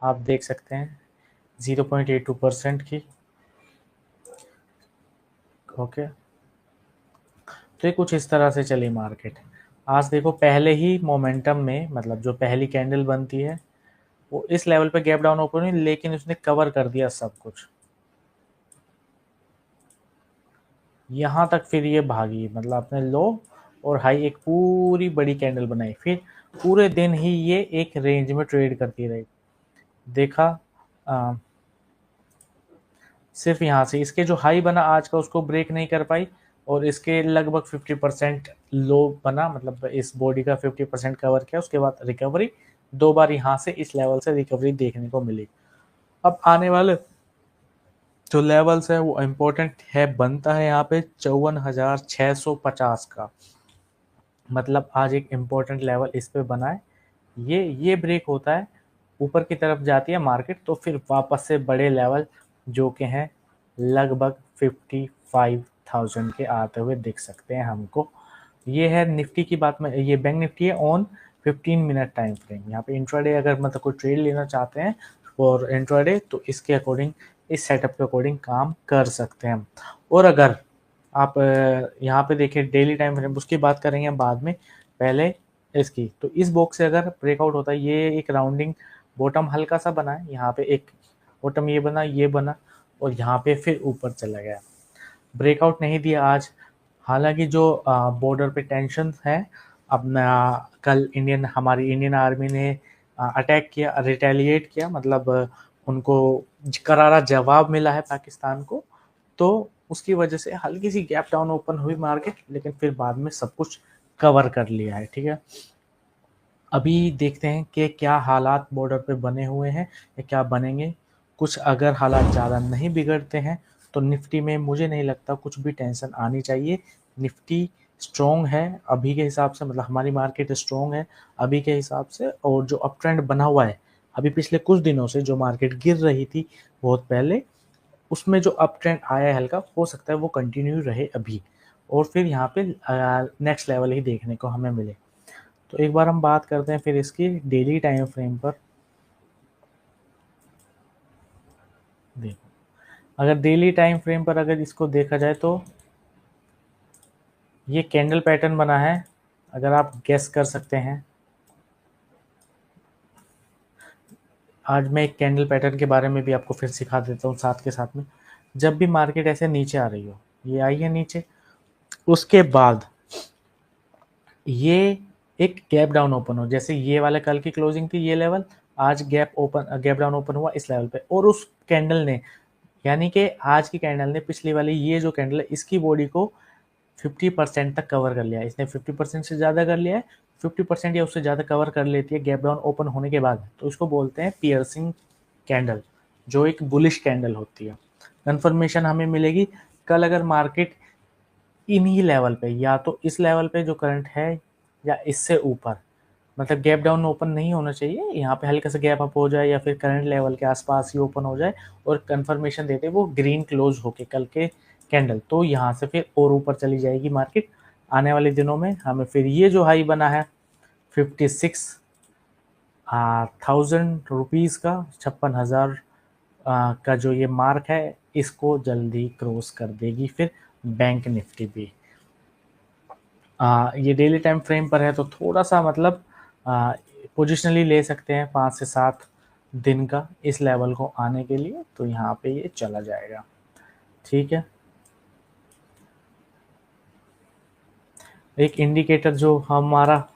आप देख सकते हैं 0.82% की। ओके, तो ये कुछ इस तरह से चली मार्केट। आज देखो पहले ही मोमेंटम में, मतलब जो पहली कैंडल बनती है वो इस लेवल पे गैप डाउन ओपन हुई, लेकिन उसने कवर कर दिया सब कुछ। यहाँ तक फिर ये भागी, मतलब अपने लो और हाई एक पूरी बड़ी कैंडल बनाई, फिर पूरे दिन ही ये एक रेंज में ट्रेड करती रही। देखा आ, सिर्फ यहाँ से इसके जो हाई बना आज का उसको ब्रेक नहीं कर पाई, और इसके लगभग 50% लो बना, मतलब इस बॉडी का 50% कवर किया। उसके बाद रिकवरी, दो बार यहाँ से इस लेवल से रिकवरी देखने को मिली। अब आने वाले जो लेवल्स है वो इम्पोर्टेंट है, बनता है यहाँ पे 54,650 का, मतलब आज एक इम्पोर्टेंट लेवल इस पे बना है। ये ब्रेक होता है, ऊपर की तरफ जाती है मार्केट, तो फिर वापस से बड़े लेवल जो कि हैं लगभग 55,000 के आते हुए दिख सकते हैं हमको। ये है निफ्टी की बात में, ये बैंक निफ्टी है ऑन 15 मिनट टाइम फ्रेम। यहाँ पे इंट्राडे अगर मतलब कोई ट्रेड लेना चाहते हैं और इंट्राडे, तो इसके अकॉर्डिंग, इस सेटअप के अकॉर्डिंग काम कर सकते हैं। और अगर आप यहाँ पे देखें डेली टाइम फ्रेम, उसकी बात करेंगे बाद में, पहले इसकी। तो इस बॉक्स से अगर ब्रेकआउट होता है, ये एक राउंडिंग बॉटम हल्का सा बना है, यहाँ पे एक बॉटम ये बना और यहाँ पे फिर ऊपर चला गया, ब्रेकआउट नहीं दिया आज। हालांकि जो बॉर्डर पे टेंशन है, अपना कल हमारी इंडियन आर्मी ने अटैक किया, रिटेलिएट किया, मतलब उनको करारा जवाब मिला है पाकिस्तान को, तो उसकी वजह से हल्की सी गैप डाउन ओपन हुई मार्केट, लेकिन फिर बाद में सब कुछ कवर कर लिया है। ठीक है, अभी देखते हैं कि क्या हालात बॉर्डर पे बने हुए हैं या क्या बनेंगे। कुछ अगर हालात ज़्यादा नहीं बिगड़ते हैं तो निफ्टी में मुझे नहीं लगता कुछ भी टेंशन आनी चाहिए। निफ्टी स्ट्रॉन्ग है अभी के हिसाब से, मतलब हमारी मार्केट स्ट्रॉन्ग है अभी के हिसाब से, और जो अप ट्रेंड बना हुआ है अभी पिछले कुछ दिनों से, जो मार्केट गिर रही थी बहुत पहले, उसमें जो अप ट्रेंड आया है हल्का, हो सकता है वो कंटिन्यू रहे अभी, और फिर यहाँ पे नेक्स्ट लेवल ही देखने को हमें मिले। तो एक बार हम बात करते हैं फिर इसकी डेली टाइम फ्रेम पर। देखो, अगर डेली टाइम फ्रेम पर अगर इसको देखा जाए तो ये कैंडल पैटर्न बना है, अगर आप गेस कर सकते हैं। आज मैं एक कैंडल पैटर्न के बारे में भी आपको फिर सिखा देता हूँ साथ के साथ में। जब भी मार्केट ऐसे नीचे आ रही हो, ये आई है नीचे, उसके बाद ये एक गैप डाउन ओपन हो, जैसे ये वाला कल की क्लोजिंग थी ये लेवल, आज गैप डाउन ओपन हुआ इस लेवल पे, और उस कैंडल ने, यानी कि आज की कैंडल ने पिछली वाली ये जो कैंडल है इसकी बॉडी को 50% तक कवर कर लिया है। इसने 50% से ज़्यादा कर लिया है, 50% या उससे ज़्यादा कवर कर लेती है गैप डाउन ओपन होने के बाद, तो इसको बोलते हैं पियर्सिंग कैंडल, जो एक बुलिश कैंडल होती है। कंफर्मेशन हमें मिलेगी कल अगर मार्केट इन्हीं लेवल पे, या तो इस लेवल पे जो करंट है या इससे ऊपर, मतलब गैप डाउन ओपन नहीं होना चाहिए, यहाँ पे हल्का सा गैप अप हो जाए या फिर करंट लेवल के आसपास ही ओपन हो जाए और कंफर्मेशन देते वो ग्रीन क्लोज होके कल के कैंडल, तो यहाँ से फिर और ऊपर चली जाएगी मार्केट। आने वाले दिनों में हमें फिर ये जो हाई बना है 56,000 का, 56,000 का जो ये मार्क है, इसको जल्दी क्रॉस कर देगी फिर बैंक निफ्टी भी। ये डेली टाइम फ्रेम पर है तो थोड़ा सा मतलब पोजिशनली ले सकते हैं 5 से 7 दिन का इस लेवल को आने के लिए, तो यहाँ पे ये चला जाएगा। ठीक है, एक इंडिकेटर जो हमारा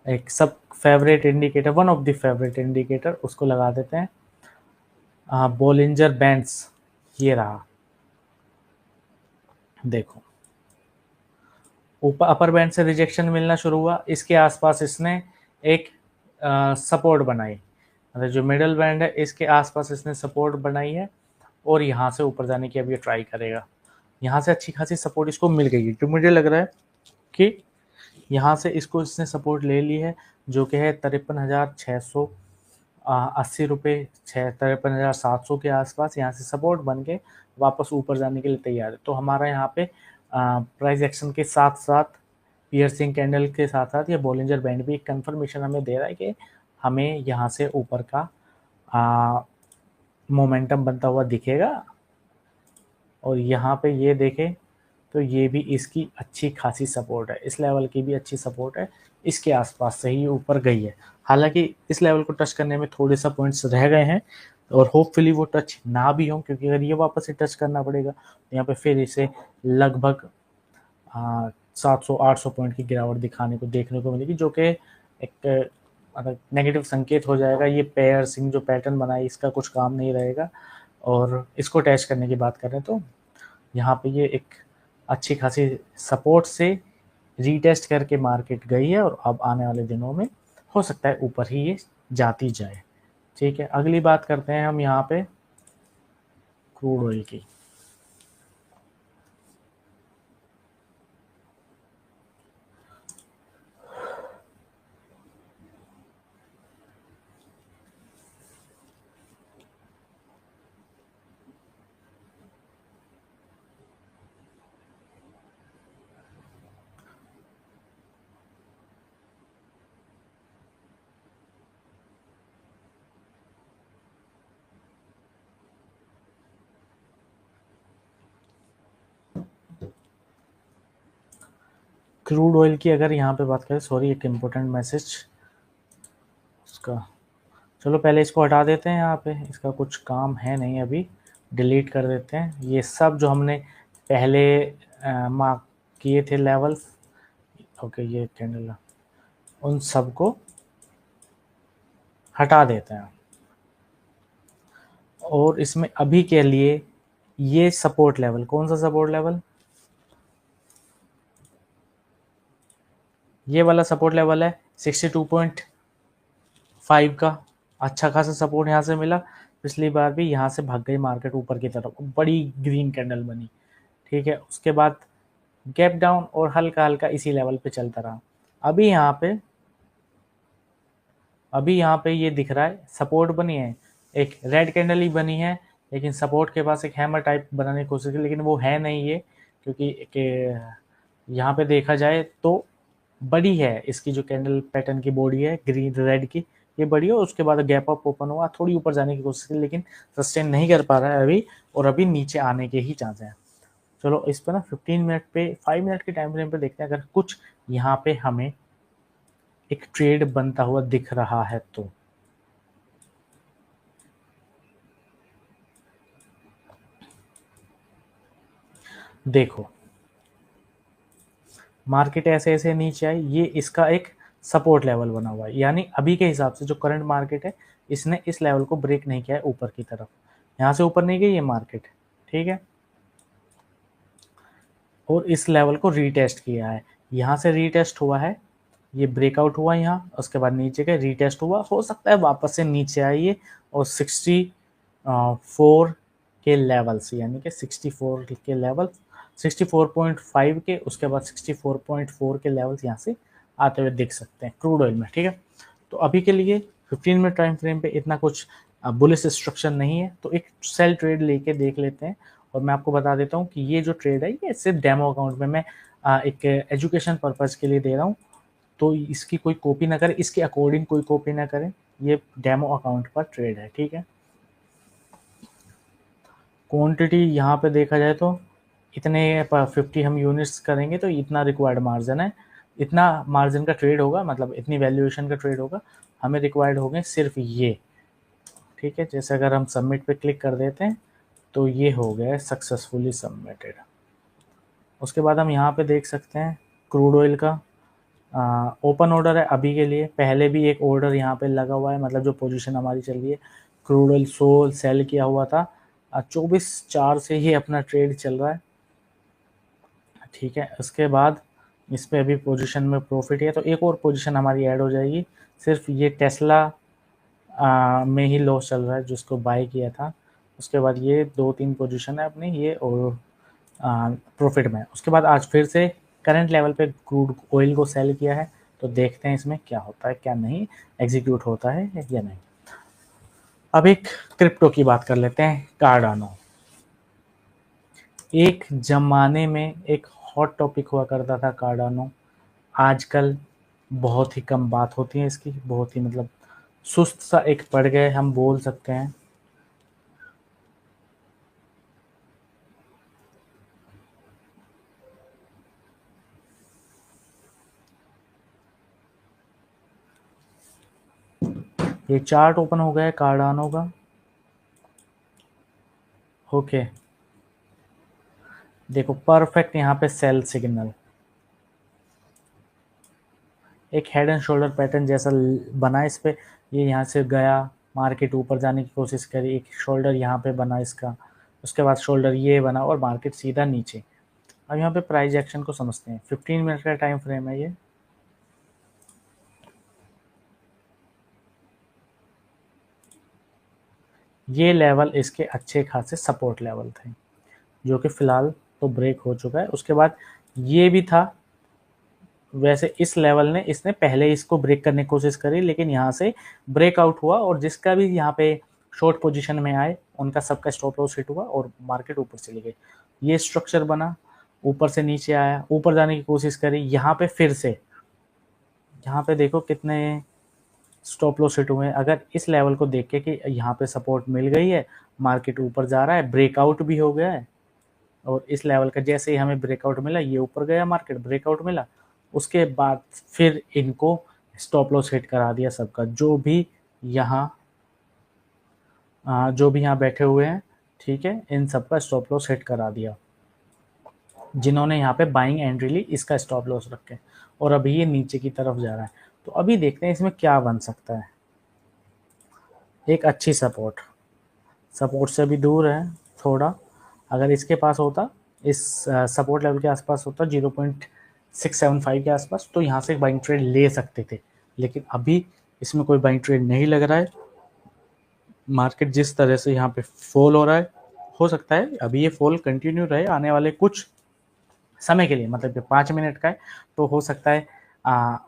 एक सब favourite indicator, one of the favourite indicator, उसको लगा देते हैं। बोलिंजर बैंड्स, ये रहा, देखो ऊपर अपर बैंड से रिजेक्शन मिलना शुरू हुआ, इसके आसपास इसने एक सपोर्ट बनाई, मतलब जो मिडल बैंड है इसके आसपास इसने सपोर्ट बनाई है, और यहाँ से ऊपर जाने की अब ये ट्राई करेगा। यहाँ से अच्छी खासी सपोर्ट इसको मिल गई है, जो मुझे लग रहा है कि यहाँ से इसको इसने सपोर्ट ले ली है, जो कि है 53,680 रुपये, 53,700 के आसपास यहाँ से सपोर्ट बन के वापस ऊपर जाने के लिए तैयार है। तो हमारा यहाँ पे प्राइस एक्शन के साथ साथ, पियर्सिंग कैंडल के साथ साथ ये बॉलिंजर बैंड भी एक कंफर्मेशन हमें दे रहा है कि हमें यहाँ से ऊपर का मोमेंटम बनता हुआ दिखेगा। और यहाँ पे ये देखें तो ये भी इसकी अच्छी खासी सपोर्ट है, इस लेवल की भी अच्छी सपोर्ट है, इसके आसपास से ही ऊपर गई है। हालांकि इस लेवल को टच करने में थोड़े सा पॉइंट्स रह गए हैं और होपफुली वो टच ना भी हो, क्योंकि अगर ये वापस से टच करना पड़ेगा तो यहाँ पे फिर इसे लगभग 700-800 पॉइंट की गिरावट दिखाने को देखने को मिलेगी, जो कि एक मतलब नेगेटिव संकेत हो जाएगा। ये पेयर सिंह जो पैटर्न बना है इसका कुछ काम नहीं रहेगा। और इसको टेस्ट करने की बात करें तो यहाँ पे ये एक अच्छी खासी सपोर्ट से रीटेस्ट करके मार्केट गई है और अब आने वाले दिनों में हो सकता है ऊपर ही ये जाती जाए। ठीक है, अगली बात करते हैं हम यहाँ पे क्रूड ऑयल की। क्रूड ऑयल की अगर यहाँ पे बात करें, सॉरी एक इम्पोर्टेंट मैसेज उसका, चलो पहले इसको हटा देते हैं, यहाँ पे इसका कुछ काम है नहीं, अभी डिलीट कर देते हैं। ये सब जो हमने पहले मार्क किए थे लेवल्स, ओके ये कैंडल, उन सब को हटा देते हैं। और इसमें अभी के लिए ये सपोर्ट लेवल, कौन सा सपोर्ट लेवल, ये वाला सपोर्ट लेवल है 62.5 का। अच्छा खासा सपोर्ट यहाँ से मिला, पिछली बार भी यहाँ से भाग गई मार्केट ऊपर की तरफ, बड़ी ग्रीन कैंडल बनी। ठीक है, उसके बाद गैप डाउन और हल्का हल्का इसी लेवल पे चलता रहा। अभी यहाँ पे ये दिख रहा है सपोर्ट बनी है, एक रेड कैंडल ही बनी है, लेकिन सपोर्ट के पास एक हैमर टाइप बनाने की कोशिश की, लेकिन वो है नहीं ये, क्योंकि यहाँ पे देखा जाए तो बड़ी है इसकी जो कैंडल पैटर्न की बॉडी है ग्रीन रेड की, ये बड़ी है। उसके बाद गैप अप ओपन हुआ, थोड़ी ऊपर जाने की कोशिश की, लेकिन सस्टेन नहीं कर पा रहा है अभी, और अभी नीचे आने के ही चांस हैं। चलो इस पर ना 15 मिनट पे 5 मिनट के टाइम फ्रेम पे देखते हैं, अगर कुछ यहाँ पे हमें एक ट्रेड बनता हुआ दिख रहा है तो। देखो मार्केट ऐसे ऐसे नीचे आई, ये इसका एक सपोर्ट लेवल बना हुआ है, यानी अभी के हिसाब से जो करंट मार्केट है इसने इस लेवल को ब्रेक नहीं किया है ऊपर की तरफ, यहाँ से ऊपर नहीं गई ये मार्केट। ठीक है, और इस लेवल को रीटेस्ट किया है, यहाँ से रीटेस्ट हुआ है, ये ब्रेकआउट हुआ यहाँ, उसके बाद नीचे के रीटेस्ट हुआ, हो सकता है वापस से नीचे आइए और 64 के लेवल्स, यानी कि 64 के लेवल 64.5 के, उसके बाद 64.4 के लेवल्स यहाँ से आते हुए दिख सकते हैं क्रूड ऑयल में। ठीक है, तो अभी के लिए 15 मिनट टाइम फ्रेम पे इतना कुछ बुलिश इंस्ट्रक्शन नहीं है, तो एक सेल ट्रेड लेके देख लेते हैं। और मैं आपको बता देता हूँ कि ये जो ट्रेड है ये सिर्फ डेमो अकाउंट में मैं एक एजुकेशन पर्पज़ के लिए दे रहा हूँ, तो इसकी कोई कॉपी ना करें, इसके अकॉर्डिंग कोई कॉपी ना करें, ये डेमो अकाउंट पर ट्रेड है। ठीक है, क्वांटिटी यहाँ पे देखा जाए तो इतने 50 हम यूनिट्स करेंगे तो इतना रिक्वायर्ड मार्जिन है, इतना मार्जिन का ट्रेड होगा, मतलब इतनी वैल्यूएशन का ट्रेड होगा, हमें रिक्वायर्ड होंगे सिर्फ ये। ठीक है, जैसे अगर हम सबमिट पे क्लिक कर देते हैं तो ये हो गया सक्सेसफुली सबमिटेड। उसके बाद हम यहाँ पे देख सकते हैं क्रूड ऑयल का ओपन ऑर्डर है अभी के लिए, पहले भी एक ऑर्डर यहाँ पे लगा हुआ है, मतलब जो पोजीशन हमारी चल रही है क्रूड ऑयल सेल किया हुआ था 24/4 से ही अपना ट्रेड चल रहा है। ठीक है, उसके बाद इस पर अभी पोजीशन में प्रॉफिट है, तो एक और पोजीशन हमारी ऐड हो जाएगी, सिर्फ ये टेस्ला में ही लॉस चल रहा है जिसको बाय किया था। उसके बाद ये 2-3 पोजीशन है अपनी ये और प्रॉफिट में। उसके बाद आज फिर से करंट लेवल पे क्रूड ऑयल को सेल किया है, तो देखते हैं इसमें क्या होता है क्या नहीं, एग्जीक्यूट होता है या नहीं। अब एक क्रिप्टो की बात कर लेते हैं, कार्डानो। एक जमाने में एक हॉट टॉपिक हुआ करता था कार्डानो, आजकल बहुत ही कम बात होती है इसकी, बहुत ही मतलब सुस्त सा एक पड़ गए हम बोल सकते हैं। ये चार्ट ओपन हो गया है कार्डानो का। ओके, देखो परफेक्ट यहाँ पे सेल सिग्नल, एक हेड एंड शोल्डर पैटर्न जैसा बना इस पे। ये यहाँ से गया, मार्केट ऊपर जाने की कोशिश करी, एक शोल्डर यहाँ पे बना इसका, उसके बाद शोल्डर ये बना और मार्केट सीधा नीचे। अब यहाँ पे प्राइस एक्शन को समझते हैं। 15 मिनट का टाइम फ्रेम है ये। ये लेवल इसके अच्छे खासे सपोर्ट लेवल थे, जो कि फिलहाल तो ब्रेक हो चुका है। उसके बाद ये भी था, वैसे इस लेवल ने इसने पहले इसको ब्रेक करने की कोशिश करी, लेकिन यहाँ से ब्रेकआउट हुआ और जिसका भी यहाँ पे शॉर्ट पोजीशन में आए उनका सबका स्टॉप लॉस हिट हुआ और मार्केट ऊपर चली गई। ये स्ट्रक्चर बना, ऊपर से नीचे आया, ऊपर जाने की कोशिश करी, यहाँ पे फिर से, यहाँ पे देखो कितने स्टॉप लॉस हिट हुए हैं। अगर इस लेवल को देख के कि यहाँ पे सपोर्ट मिल गई है, मार्केट ऊपर जा रहा है, ब्रेकआउट भी हो गया है, और इस लेवल का जैसे ही हमें ब्रेकआउट मिला, ये ऊपर गया मार्केट, ब्रेकआउट मिला, उसके बाद फिर इनको स्टॉप लॉस हिट करा दिया सबका, यहाँ जो भी यहाँ बैठे हुए हैं, ठीक है, इन सबका स्टॉप लॉस हिट करा दिया, जिन्होंने यहाँ पे बाइंग एंट्री ली इसका स्टॉप लॉस रखे, और अभी ये नीचे की तरफ जा रहा है। तो अभी देखते हैं इसमें क्या बन सकता है। एक अच्छी सपोर्ट, सपोर्ट से भी दूर है थोड़ा, अगर इसके पास होता, इस सपोर्ट लेवल के आसपास होता 0.675 के आसपास, तो यहाँ से बाइंग ट्रेड ले सकते थे, लेकिन अभी इसमें कोई बाइंग ट्रेड नहीं लग रहा है। मार्केट जिस तरह से यहाँ पे फॉल हो रहा है, हो सकता है अभी ये फॉल कंटिन्यू रहे आने वाले कुछ समय के लिए, मतलब कि 5 मिनट का है, तो हो सकता है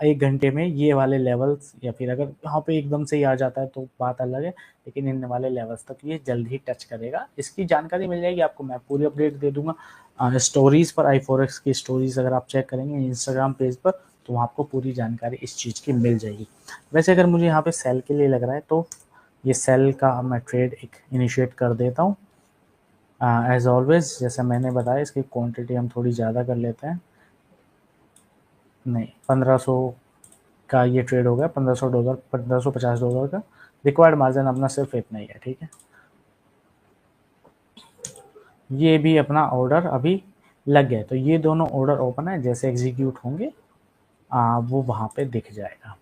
1 घंटे में ये वाले लेवल्स, या फिर अगर यहाँ पे एकदम से ही आ जाता है तो बात अलग है, लेकिन इन वाले लेवल्स तक ये जल्द ही टच करेगा। इसकी जानकारी मिल जाएगी आपको, मैं पूरी अपडेट दे दूंगा स्टोरीज़ पर। i4x की स्टोरीज़ अगर आप चेक करेंगे इंस्टाग्राम पेज पर, तो वहाँ आपको पूरी जानकारी इस चीज़ की मिल जाएगी। वैसे अगर मुझे यहाँ पे सेल के लिए लग रहा है, तो ये सेल का मैं ट्रेड एक इनिशिएट कर देता हूँ। एज ऑलवेज जैसा मैंने बताया, इसकी क्वांटिटी हम थोड़ी ज़्यादा कर लेते हैं। नहीं, 1500 का ये ट्रेड हो गया, $1500, $1550 का। रिक्वायर्ड मार्जिन अपना सिर्फ इतना ही है, ठीक है। ये भी अपना ऑर्डर अभी लग गया, तो ये दोनों ऑर्डर ओपन है, जैसे एग्जीक्यूट होंगे वो वहाँ पे दिख जाएगा।